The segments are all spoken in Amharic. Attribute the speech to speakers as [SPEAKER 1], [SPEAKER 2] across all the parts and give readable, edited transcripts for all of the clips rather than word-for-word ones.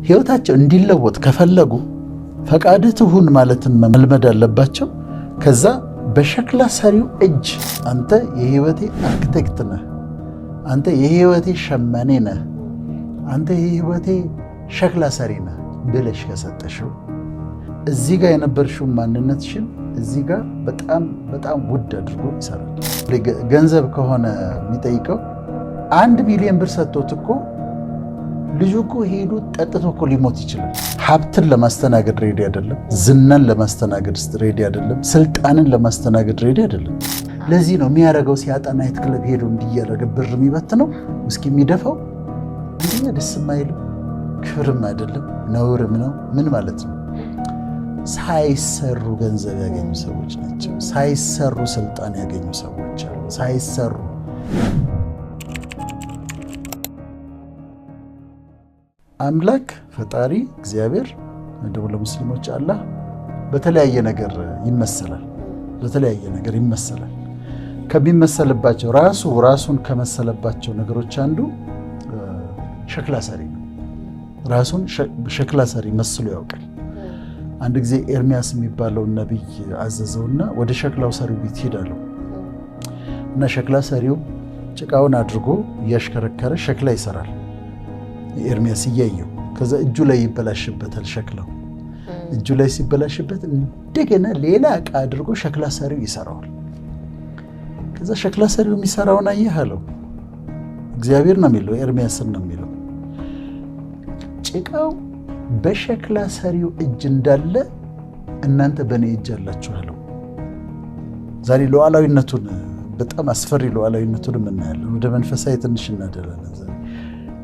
[SPEAKER 1] ህይወታቸው እንዲለወጥ ከፈለጉ ፈቃድህ ትሁን ማለትን መልመድ አለባቸው። ከዛ በሸክላ ሰሪው እጅ አንተ የህይወቴ አርክቴክት ነህ፣ አንተ የህይወቴ ሸማኔ ነህ፣ አንተ የህይወቴ ሸክላ ሰሪ ነህ ብለሽ ከሰጠሽው እዚህ ጋር የነበርሽው ማንነትሽን እዚህ ጋር በጣም በጣም ውድ አድርጎ ይሰራል። ገንዘብ ከሆነ የሚጠይቀው 1 ሚሊዮን ብር ሰጥቶት እኮ ልጁ እኮ ሄዶ ጠጥቶ እኮ ሊሞት ይችላል። ሀብትን ለማስተናገድ ሬዲ አይደለም፣ ዝናን ለማስተናገድ ሬዲ አይደለም፣ ስልጣንን ለማስተናገድ ሬዲ አይደለም። ለዚህ ነው የሚያደርገው ሲያጣ ናይት ክለብ ሄዶ እንዲያደርግ ብር የሚበትነው እስኪ የሚደፋው እንዴ ደስ የማይልም ክብርም አይደለም ነውርም ነው። ምን ማለት ነው? ሳይሰሩ ገንዘብ ያገኙ ሰዎች ናቸው። ሳይሰሩ ስልጣን ያገኙ ሰዎች አሉ። ሳይሰሩ አምላክ ፈጣሪ እግዚአብሔር እንደው ለሙስሊሞች አላህ በተለያየ ነገር ይመሰላል። በተለያየ ነገር ይመሰላል። ከሚመሰልባቸው ራሱን ከመሰለባቸው ነገሮች አንዱ ሸክላ ሰሪ ነው። ራሱን ሸክላ ሰሪ መስሎ ያውቃል። አንድ ጊዜ ኤርሚያስ የሚባለው ነብይ አዘዘውና ወደ ሸክላው ሰሪው ቤት ሄዳለው እና ሸክላ ሰሪው ጭቃውን አድርጎ እያሽከረከረ ሸክላ ይሰራል። ኤርሚያስ እያየው ከዛ እጁ ላይ ይበላሽበታል። ሸክላው እጁ ላይ ሲበላሽበት እንደገና ሌላ ዕቃ አድርጎ ሸክላ ሰሪው ይሰራዋል። ከዛ ሸክላ ሰሪው የሚሰራውን አየህ አለው። እግዚአብሔር ነው የሚለው፣ ኤርሚያስን ነው የሚለው። ጭቃው በሸክላ ሰሪው እጅ እንዳለ እናንተ በእኔ እጅ አላችሁ አለው። ዛሬ ሉዓላዊነቱን በጣም አስፈሪ ሉዓላዊነቱን እናያለን። ወደ መንፈሳዊ ትንሽ እናደላለን። ዛሬ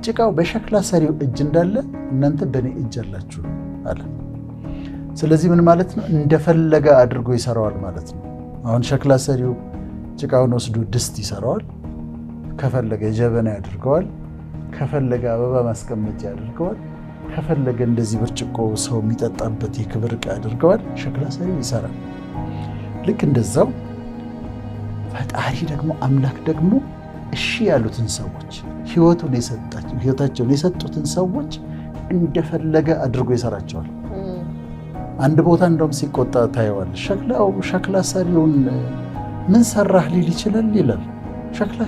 [SPEAKER 1] ጭቃው በሸክላ ሰሪው እጅ እንዳለ እናንተ በእኔ እጅ አላችሁ አለ። ስለዚህ ምን ማለት ነው? እንደፈለገ አድርጎ ይሰራዋል ማለት ነው። አሁን ሸክላ ሰሪው ጭቃውን ወስዶ ድስት ይሰራዋል፣ ከፈለገ ጀበና ያድርገዋል፣ ከፈለገ አበባ ማስቀመጫ ያድርገዋል፣ ከፈለገ እንደዚህ ብርጭቆ ሰው የሚጠጣበት የክብር ዕቃ ያድርገዋል። ሸክላ ሰሪው ይሰራል። ልክ እንደዛው ፈጣሪ ደግሞ አምላክ ደግሞ እሺ ያሉትን ሰዎች ህይወታቸውን የሰጡትን ሰዎች እንደፈለገ አድርጎ ይሰራቸዋል። አንድ ቦታ እንደውም ሲቆጣ ታየዋል። ሸክላ ሰሪውን ምን ሰራህ ሊል ይችላል ይላል።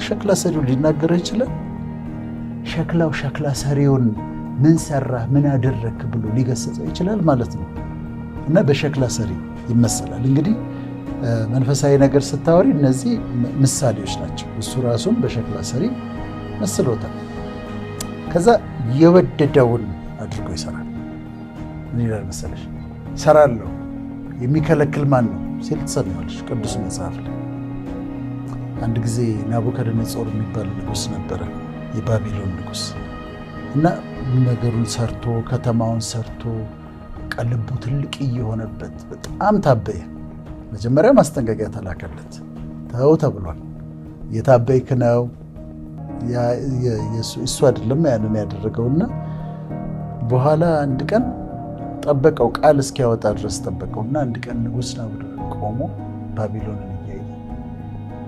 [SPEAKER 1] ሸክላ ሰሪውን ሊናገር ይችላል። ሸክላው ሸክላ ሰሪውን ምን ሰራህ ምን አደረክ ብሎ ሊገስጸው ይችላል ማለት ነው። እና በሸክላ ሰሪ ይመሰላል። እንግዲህ መንፈሳዊ ነገር ስታወሪ እነዚህ ምሳሌዎች ናቸው። እሱ ራሱን በሸክላ ሰሪ መስሎታል። ከዛ የወደደውን አድርጎ ይሰራል። ምን ይላል መሰለሽ? ሰራለሁ የሚከለክል ማን ነው ሲል ትሰማለሽ ቅዱስ መጽሐፍ ላይ። አንድ ጊዜ ናቡከደነጾር የሚባል ንጉሥ ነበረ፣ የባቢሎን ንጉሥ እና ነገሩን ሰርቶ ከተማውን ሰርቶ ቀልቡ ትልቅ እየሆነበት በጣም ታበየ። መጀመሪያ ማስጠንቀቂያ ተላከለት። ተው ተብሏል። የታበይክ ነው እሱ አይደለም ያንን ያደረገውና በኋላ አንድ ቀን ጠበቀው፣ ቃል እስኪያወጣ ድረስ ጠበቀውና አንድ ቀን ንጉሥ ናቡከደነጾር ቆሞ ባቢሎንን እያየ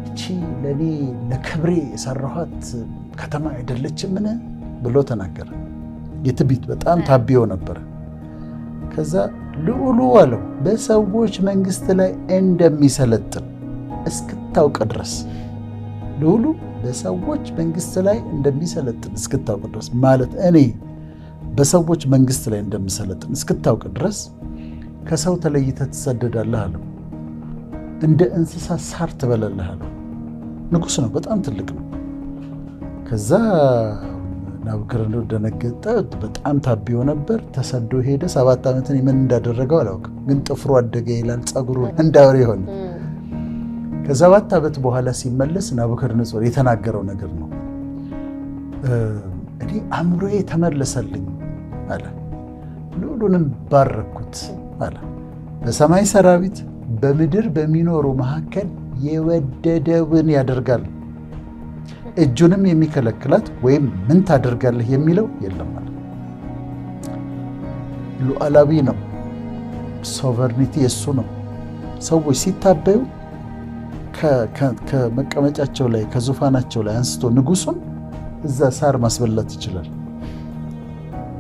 [SPEAKER 1] እቺ ለእኔ ለክብሬ የሰራኋት ከተማ አይደለችምን ብሎ ተናገረ። የትዕቢት በጣም ታቢዮ ነበረ። ከዛ ልዑሉ አለው በሰዎች መንግስት ላይ እንደሚሰለጥን እስክታውቅ ድረስ፣ ልዑሉ በሰዎች መንግስት ላይ እንደሚሰለጥን እስክታውቅ ድረስ ማለት እኔ በሰዎች መንግስት ላይ እንደምሰለጥን እስክታውቅ ድረስ ከሰው ተለይተህ ትሰደዳለህ አለው። እንደ እንስሳ ሳር ትበላለህ አለው። ንጉሥ ነው፣ በጣም ትልቅ ነው። ከዛ ናቡከደነጾር ደነገጠ። በጣም ታቢዮ ነበር። ተሰዶ ሄደ። 7 ዓመትን ምን እንዳደረገው አላውቅም፣ ግን ጥፍሩ አደገ ይላል፣ ፀጉሩ እንዳውሬ ሆነ። ከ7 ዓመት በኋላ ሲመለስ ናቡከደነጾር የተናገረው ነገር ነው። እኔ አእምሮዬ ተመለሰልኝ አለ፣ ልዑሉንም ባረኩት አለ። በሰማይ ሰራዊት በምድር በሚኖሩ መካከል የወደደውን ያደርጋል፣ እጁንም የሚከለክላት ወይም ምን ታደርጋለህ የሚለው የለም አለ። ሉዓላዊ ነው። ሶቨርኒቲ የሱ ነው። ሰዎች ሲታበዩ ከመቀመጫቸው ላይ ከዙፋናቸው ላይ አንስቶ ንጉሱን እዛ ሳር ማስበላት ይችላል።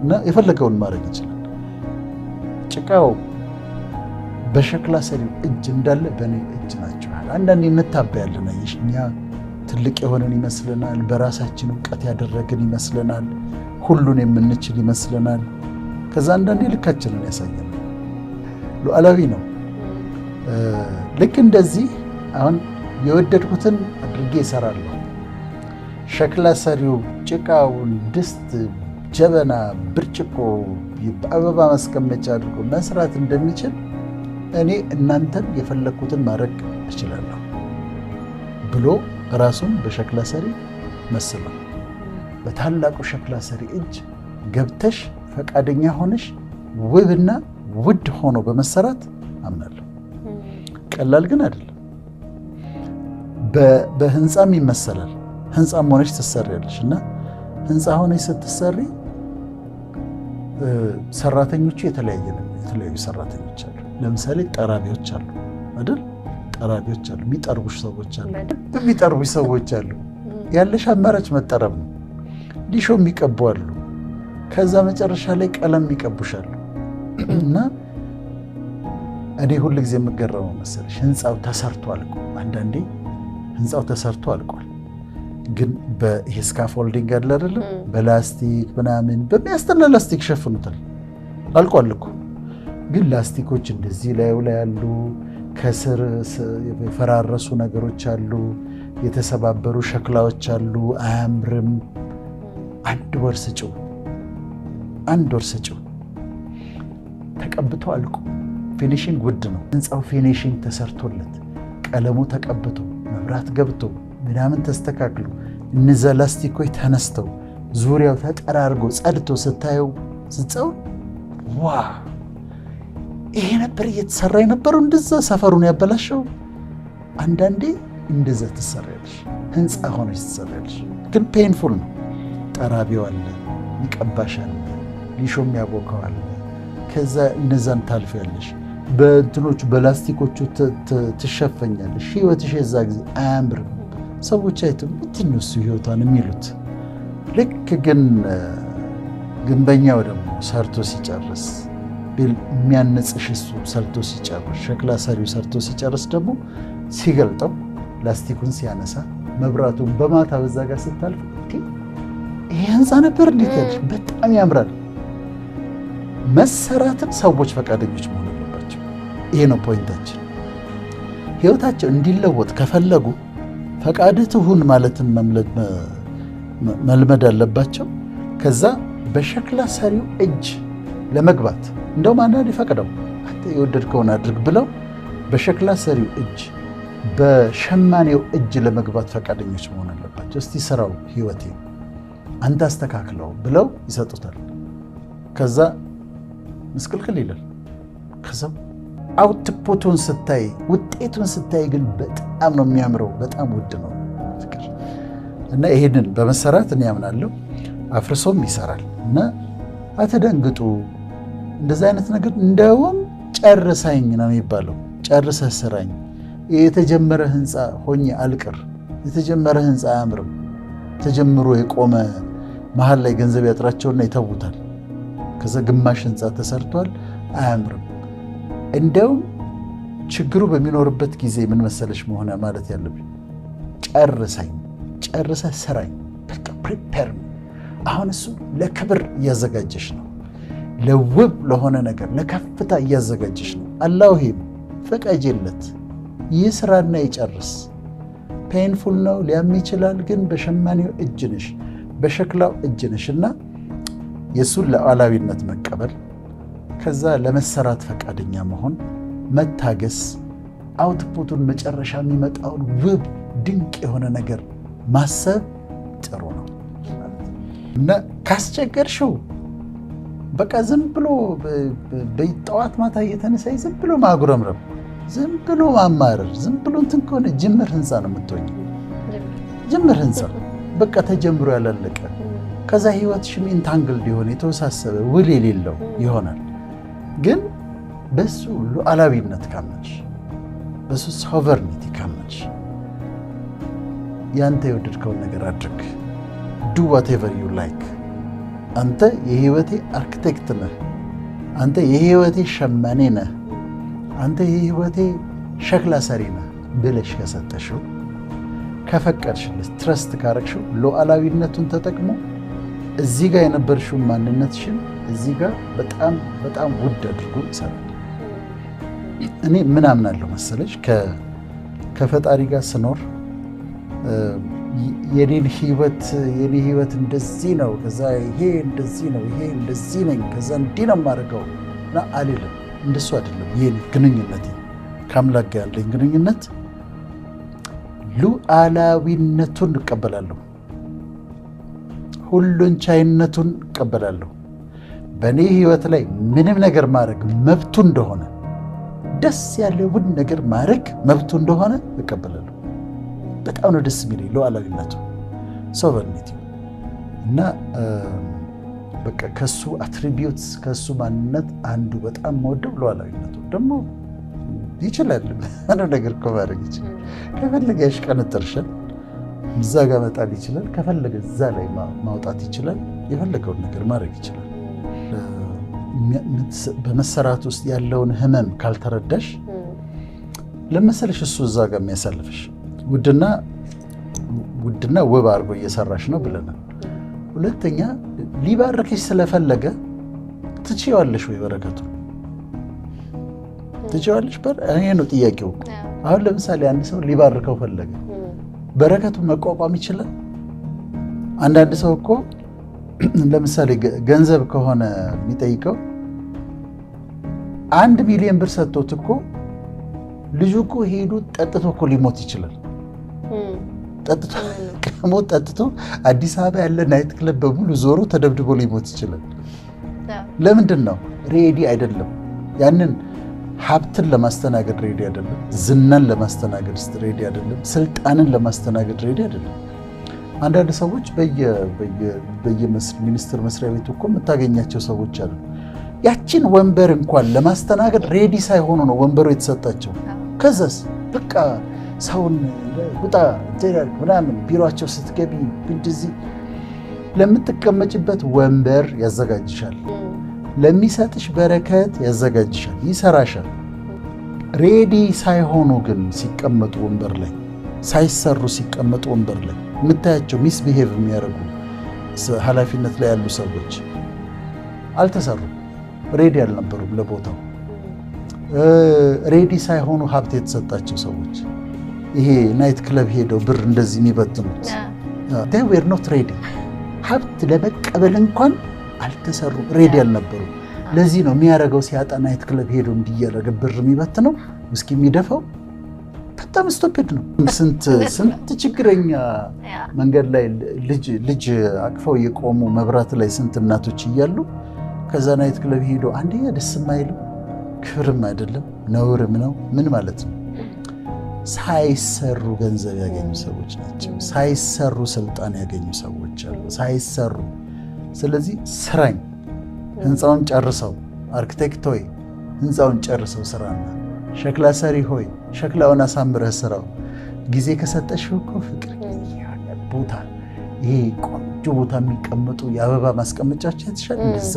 [SPEAKER 1] እና የፈለገውን ማድረግ ይችላል። ጭቃው በሸክላ ሰሪው እጅ እንዳለ በእኔ እጅ ናቸው። አንዳንዴ እንታበያለን። አየሽ፣ እኛ ትልቅ የሆነን ይመስለናል፣ በራሳችን እውቀት ያደረግን ይመስለናል፣ ሁሉን የምንችል ይመስለናል። ከዛ አንዳንዴ ልካችንን ያሳየናል። ሉዓላዊ ነው። ልክ እንደዚህ አሁን የወደድኩትን አድርጌ እሰራለሁ። ሸክላ ሰሪው ጭቃውን ድስት፣ ጀበና፣ ብርጭቆ፣ አበባ ማስቀመጫ አድርጎ መስራት እንደሚችል እኔ እናንተን የፈለግኩትን ማድረግ እችላለሁ ብሎ ራሱን በሸክላ ሰሪ መስሏል። በታላቁ ሸክላ ሰሪ እጅ ገብተሽ ፈቃደኛ ሆነሽ ውብና ውድ ሆኖ በመሰራት አምናለሁ። ቀላል ግን አይደለም። በህንፃም ይመሰላል። ህንፃም ሆነሽ ትሰሪያለሽ እና ህንፃ ሆነሽ ስትሰሪ ሰራተኞቹ የተለያዩ ሰራተኞች አሉ። ለምሳሌ ጠራቢዎች አሉ አይደል? ጠራቢዎች አሉ፣ የሚጠርቡሽ ሰዎች አሉ፣ የሚጠርቡሽ ሰዎች አሉ። ያለሽ አማራጭ መጠረብ ነው። ሊሾ የሚቀቡ አሉ። ከዛ መጨረሻ ላይ ቀለም የሚቀቡሻሉ። እና እኔ ሁል ጊዜ የምገረመው መሰለሽ ህንፃው ተሰርቶ አልቆ፣ አንዳንዴ ህንፃው ተሰርቶ አልቋል፣ ግን ይሄ ስካፎልዲንግ አለ አይደለም፣ በላስቲክ ምናምን በሚያስጠላ ላስቲክ ሸፍኑታል። አልቋል እኮ ግን ላስቲኮች እንደዚህ ላዩ ላይ ያሉ፣ ከስር የፈራረሱ ነገሮች አሉ፣ የተሰባበሩ ሸክላዎች አሉ። አያምርም። አንድ ወር ስጭው ተቀብቶ አልቆ፣ ፊኒሽንግ ውድ ነው። ህንፃው ፊኒሽንግ ተሰርቶለት ቀለሙ ተቀብቶ መብራት ገብቶ ምናምን ተስተካክሎ እነዛ ላስቲኮች ተነስተው ዙሪያው ተጠራርጎ ጸድቶ ስታየው ህንፃው ዋ ይሄ ነበር እየተሰራ የነበረው። እንደዛ ሰፈሩን ያበላሸው። አንዳንዴ እንደዛ ትሰሪያለሽ፣ ህንፃ ሆነሽ ትሰሪያለሽ፣ ግን ፔንፉል ነው። ጠራቢው አለ፣ ይቀባሽ አለ፣ ሊሾ የሚያቦካው አለ። ከዛ እነዛን ታልፊያለሽ፣ በእንትኖቹ በላስቲኮቹ ትሸፈኛለሽ። ህይወትሽ የዛ ጊዜ አያምርም። ሰዎች አይተው ምንድን ነው እሱ ህይወቷን የሚሉት። ልክ ግን ግንበኛው ደግሞ ሰርቶ ሲጨርስ የሚያነጽሽ እሱ ሰርቶ ሲጨርስ፣ ሸክላ ሰሪው ሰርቶ ሲጨርስ ደግሞ ሲገልጠው ላስቲኩን ሲያነሳ መብራቱን በማታ በዛ ጋር ስታልፍ ይሄ ህንፃ ነበር እንዴት ያለሽ በጣም ያምራል። መሰራትም ሰዎች ፈቃደኞች መሆን አለባቸው። ይሄ ነው ፖይንታችን። ህይወታቸው እንዲለወጥ ከፈለጉ ፈቃድህ ትሁን ማለትን መልመድ አለባቸው። ከዛ በሸክላ ሰሪው እጅ ለመግባት እንደውም አንዳንድ ፈቅደው አንተ የወደድከውን አድርግ ብለው በሸክላ ሰሪው እጅ በሸማኔው እጅ ለመግባት ፈቃደኞች መሆን አለባቸው። እስቲ ስራው ህይወቴ አንተ አስተካክለው ብለው ይሰጡታል። ከዛ ምስቅልቅል ይላል። ከዛ አውትፑቱን ስታይ፣ ውጤቱን ስታይ ግን በጣም ነው የሚያምረው። በጣም ውድ ነው ፍቅር። እና ይሄንን በመሰራት እኔ ያምናለሁ። አፍርሶም ይሰራል። እና አትደንግጡ። እንደዚህ አይነት ነገር እንደውም ጨርሳኝ ነው የሚባለው። ጨርሰህ ስራኝ። የተጀመረ ህንፃ ሆኜ አልቅር። የተጀመረ ህንፃ አያምርም። ተጀምሮ የቆመ መሀል ላይ ገንዘብ ያጥራቸውና ይተውታል። ከዛ ግማሽ ህንፃ ተሰርቷል፣ አያምርም። እንደውም ችግሩ በሚኖርበት ጊዜ ምን መሰለሽ መሆን ማለት ያለብኝ፣ ጨርሰኝ፣ ጨርሰህ ስራኝ። በቃ ፕሪፔር። አሁን እሱ ለክብር እያዘጋጀሽ ነው፣ ለውብ ለሆነ ነገር ለከፍታ እያዘጋጀሽ ነው። አላውሂም ፈቃጅለት ይህ ስራና ይጨርስ። ፔንፉል ነው፣ ሊያም ይችላል። ግን በሸማኔው እጅ ነሽ፣ በሸክላው እጅ ነሽ እና የእሱን ሉዓላዊነት መቀበል፣ ከዛ ለመሰራት ፈቃደኛ መሆን፣ መታገስ፣ አውትፑቱን መጨረሻ የሚመጣውን ውብ ድንቅ የሆነ ነገር ማሰብ ጥሩ ነው እና ካስቸገርሽው በቃ ዝም ብሎ በጠዋት ማታ እየተነሳይ ዝም ብሎ ማጉረምረም፣ ዝም ብሎ ማማረር፣ ዝም ብሎ እንትን ከሆነ ጅምር ህንፃ ነው የምትሆኝ። ጅምር ህንፃ በቃ ተጀምሮ ያላለቀ። ከዛ ህይወትሽም ኢንታንግልድ የሆነ የተወሳሰበ ውል የሌለው ይሆናል። ግን በሱ ሉዓላዊነት ካመንሽ፣ በሱ ሶቨርኒቲ ካመንሽ፣ ያንተ የወደድከውን ነገር አድርግ። ዱ ዋቴቨር ዩ ላይክ። አንተ የህይወቴ አርክቴክት ነህ፣ አንተ የህይወቴ ሸማኔ ነህ፣ አንተ የህይወቴ ሸክላ ሰሪ ነህ ብለሽ ከሰጠሽው ከፈቀድሽለት ትረስት ካረግሽው ሉዓላዊነቱን ተጠቅሞ እዚህ ጋር የነበርሽው ማንነትሽን እዚህ ጋር በጣም በጣም ውድ አድርጎ ይሰራል። እኔ ምን አምናለሁ መሰለሽ ከፈጣሪ ጋር ስኖር የኔ ህይወት እንደዚህ ነው፣ ከዛ ይሄ እንደዚህ ነው፣ ይሄ እንደዚህ ነኝ፣ ከዛ እንዲህ ነው የማደርገው እና አልልም። እንደሱ አይደለም። ይሄን ግንኙነት ከአምላክ ጋር ያለኝ ግንኙነት ሉዓላዊነቱን እቀበላለሁ፣ ሁሉን ቻይነቱን እቀበላለሁ። በእኔ ህይወት ላይ ምንም ነገር ማድረግ መብቱ እንደሆነ፣ ደስ ያለውን ነገር ማድረግ መብቱ እንደሆነ እቀበላለሁ። በጣም ነው ደስ የሚለኝ ሉዓላዊነቱ፣ ሶቨርኒቲ እና በቃ ከሱ አትሪቢዩትስ ከሱ ማንነት አንዱ በጣም መወደው ሉዓላዊነቱ። ደግሞ ይችላል ምንም ነገር እኮ ማድረግ ይችላል። ከፈለገ ያሽቀነጥርሻል፣ እዛ ጋር መጣል ይችላል። ከፈለገ እዛ ላይ ማውጣት ይችላል። የፈለገውን ነገር ማድረግ ይችላል። በመሰራት ውስጥ ያለውን ህመም ካልተረዳሽ ለመሰለሽ እሱ እዛ ጋር የሚያሳልፍሽ ውድና ውብ አድርጎ እየሰራሽ ነው ብለናል። ሁለተኛ ሊባርክሽ ስለፈለገ ትችይዋለሽ ወይ? በረከቱ ትችይዋለሽ? ይሄ ነው ጥያቄው። አሁን ለምሳሌ አንድ ሰው ሊባርከው ፈለገ፣ በረከቱን መቋቋም ይችላል? አንዳንድ ሰው እኮ ለምሳሌ ገንዘብ ከሆነ የሚጠይቀው 1 ሚሊዮን ብር ሰጥቶት እኮ ልጁ እኮ ሄዱ ጠጥቶ እኮ ሊሞት ይችላል። ጠጥቶ አዲስ አበባ ያለ ናይት ክለብ በሙሉ ዞሮ ተደብድቦ ሊሞት ይችላል። ለምንድን ነው? ሬዲ አይደለም። ያንን ሀብትን ለማስተናገድ ሬዲ አይደለም። ዝናን ለማስተናገድ ሬዲ አይደለም። ስልጣንን ለማስተናገድ ሬዲ አይደለም። አንዳንድ ሰዎች በየሚኒስቴር መስሪያ ቤቱ እኮ የምታገኛቸው ሰዎች አሉ። ያችን ወንበር እንኳን ለማስተናገድ ሬዲ ሳይሆኑ ነው ወንበሩ የተሰጣቸው። ከዛስ በቃ ሰውን ውጣ ምናምን ቢሮቸው ስትገቢ እንደዚህ ለምትቀመጭበት ወንበር ያዘጋጅሻል፣ ለሚሰጥሽ በረከት ያዘጋጅሻል፣ ይሰራሻል። ሬዲ ሳይሆኑ ግን ሲቀመጡ ወንበር ላይ ሳይሰሩ ሲቀመጡ ወንበር ላይ የምታያቸው ሚስቢሄቭ የሚያደርጉ ኃላፊነት ላይ ያሉ ሰዎች አልተሰሩም፣ ሬዲ አልነበሩም ለቦታው። ሬዲ ሳይሆኑ ሀብት የተሰጣቸው ሰዎች ይሄ ናይት ክለብ ሄደው ብር እንደዚህ የሚበትኑት they were not ready። ሀብት ለመቀበል እንኳን አልተሰሩም፣ ሬዲ አልነበሩም። ለዚህ ነው የሚያደርገው ሲያጣ ናይት ክለብ ሄዶ እንዲያደርግ ብር የሚበትነው ውስኪ የሚደፋው። በጣም ስቶፒድ ነው። ስንት ችግረኛ መንገድ ላይ ልጅ አቅፈው የቆሙ መብራት ላይ ስንት እናቶች እያሉ ከዛ ናይት ክለብ ሄዶ አንደኛ ደስ የማይልም ክብርም አይደለም ነውርም ነው። ምን ማለት ነው? ሳይሰሩ ገንዘብ ያገኙ ሰዎች ናቸው። ሳይሰሩ ስልጣን ያገኙ ሰዎች አሉ። ሳይሰሩ። ስለዚህ ስራኝ ህንፃውን ጨርሰው፣ አርክቴክት ሆይ ህንፃውን ጨርሰው ስራና፣ ሸክላ ሰሪ ሆይ ሸክላውን አሳምረህ ስራው። ጊዜ ከሰጠሽው እኮ ፍቅር ቦታ ይሄ ቆንጆ ቦታ የሚቀመጡ የአበባ ማስቀመጫቸው የተሻለ እንደዛ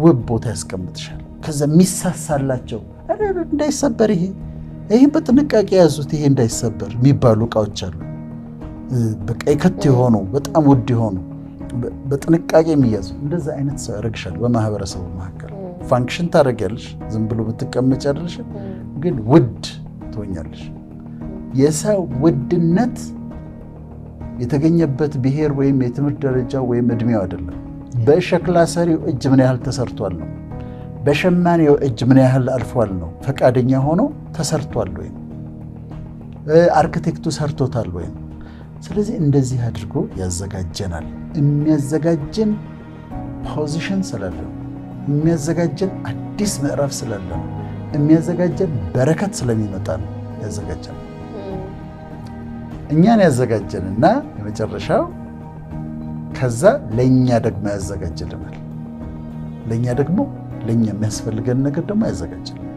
[SPEAKER 1] ውብ ቦታ ያስቀምጥሻል። ከዛ የሚሳሳላቸው እንዳይሰበር ይሄን በጥንቃቄ ያዙት፣ ይሄ እንዳይሰበር የሚባሉ እቃዎች አሉ። በቃ የከት የሆኑ በጣም ውድ የሆኑ በጥንቃቄ የሚያዙ እንደዛ አይነት ሰው ያደርግሻል። በማህበረሰቡ መካከል ፋንክሽን ታደርጊያለሽ፣ ዝም ብሎ ብትቀመጭ አይደለሽ፣ ግን ውድ ትሆኛለሽ። የሰው ውድነት የተገኘበት ብሔር ወይም የትምህርት ደረጃ ወይም እድሜው አይደለም። በሸክላ ሰሪው እጅ ምን ያህል ተሰርቷል ነው። በሸማኔው እጅ ምን ያህል አልፏል ነው። ፈቃደኛ ሆኖ ተሰርቷል ወይም አርክቴክቱ ሰርቶታል ወይም። ስለዚህ እንደዚህ አድርጎ ያዘጋጀናል። የሚያዘጋጀን ፖዚሽን ስላለ ነው። የሚያዘጋጀን አዲስ ምዕራፍ ስላለ ነው። የሚያዘጋጀን በረከት ስለሚመጣ ነው ያዘጋጀን። እኛን ያዘጋጀንና የመጨረሻው ከዛ ለእኛ ደግሞ ያዘጋጅልናል። ለእኛ የሚያስፈልገን ነገር ደግሞ ያዘጋጅልናል።